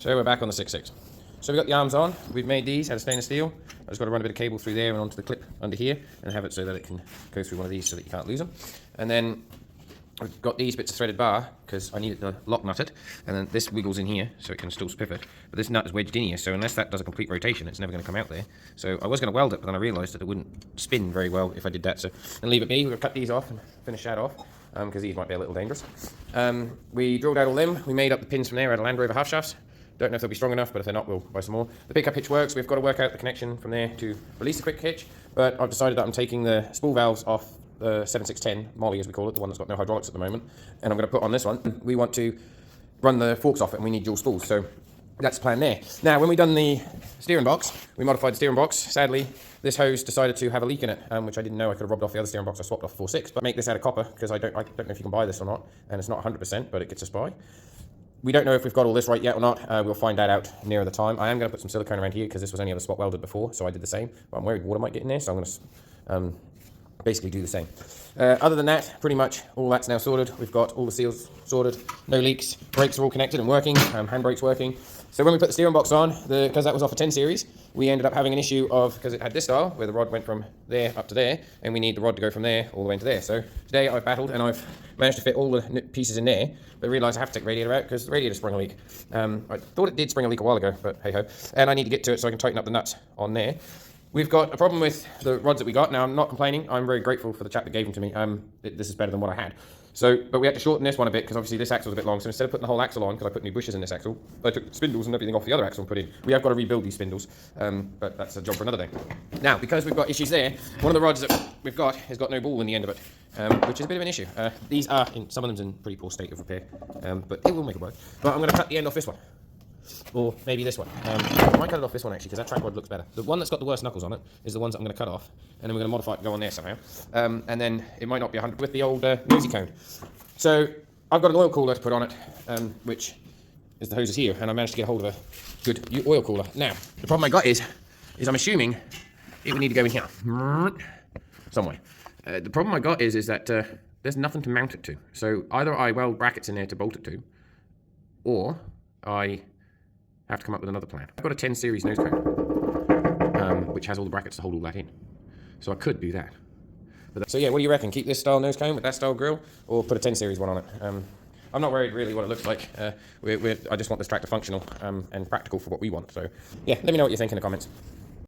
So we're back on the 6.6. So we've got the arms on. We've made these out of stainless steel. I've just got to run a bit of cable through there and onto the clip under here and have it so that it can go through one of these so that you can't lose them. And then I've got these bits of threaded bar because I need it to lock nut it. And then this wiggles in here so it can still pivot. But this nut is wedged in here, so unless that does a complete rotation, it's never going to come out there. So I was going to weld it, but then I realised that it wouldn't spin very well if I did that. So I'm going to leave it be. We're going to cut these off and finish that off, because these might be a little dangerous. We drilled out all them. We made up the pins from there out of Land Rover half shafts. Don't know if they'll be strong enough, but if they're not, we'll buy some more. The pickup hitch works. We've got to work out the connection from there to release the quick hitch, but I've decided that I'm taking the spool valves off the 7610 Molly, as we call it, the one that's got no hydraulics at the moment, and I'm going to put on this one. We want to run the forks off it, and we need dual spools, so that's the plan there. Now, when we done the steering box, we modified the steering box. Sadly, this hose decided to have a leak in it, which I didn't know. I could have robbed off the other steering box. I swapped off 4.6, but make this out of copper, because I don't know if you can buy this or not, and it's not 100%, but it gets us by. We don't know if we've got all this right yet or not. We'll find that out nearer the time. I am going to put some silicone around here because this was only ever spot welded before, so I did the same. But I'm worried water might get in there, so I'm going to basically do the same. Other than that, pretty much all that's now sorted. We've got all the seals sorted, no leaks. Brakes are all connected and working, handbrake's working. So when we put the steering box on, because that was off a 10 series, we ended up having an issue of, because it had this style, where the rod went from there up to there, and we need the rod to go from there all the way into there. So today I've battled, and I've managed to fit all the pieces in there, but realised I have to take the radiator out, because the radiator sprung a leak. I thought it did spring a leak a while ago, but hey-ho. And I need to get to it so I can tighten up the nuts on there. We've got a problem with the rods that we got. Now, I'm not complaining. I'm very grateful for the chap that gave them to me. This is better than what I had. But we had to shorten this one a bit because obviously this axle's a bit long. So instead of putting the whole axle on, because I put new bushes in this axle, I took spindles and everything off the other axle and put in. We have got to rebuild these spindles, but that's a job for another day. Now, because we've got issues there, one of the rods that we've got has got no ball in the end of it, which is a bit of an issue. These are, some of them's in pretty poor state of repair, but it will make it work. But I'm going to cut the end off this one. Or maybe this one. I might cut it off this one actually, because that track rod looks better. The one that's got the worst knuckles on it is the ones that I'm going to cut off, and then we're going to modify it to go on there somehow. And then it might not be 100 with the old nosy cone. So I've got an oil cooler to put on it, which is the hoses here, and I managed to get hold of a good oil cooler. Now, the problem I got is I'm assuming it would need to go in here somewhere. The problem I got is that there's nothing to mount it to. So either I weld brackets in there to bolt it to, or I have to come up with another plan. I've got a 10 series nose cone, which has all the brackets to hold all that in. So I could do that. So yeah, what do you reckon? Keep this style nose cone with that style grill, or put a 10 series one on it? I'm not worried really what it looks like. I just want this tractor functional and practical for what we want. So yeah, let me know what you think in the comments.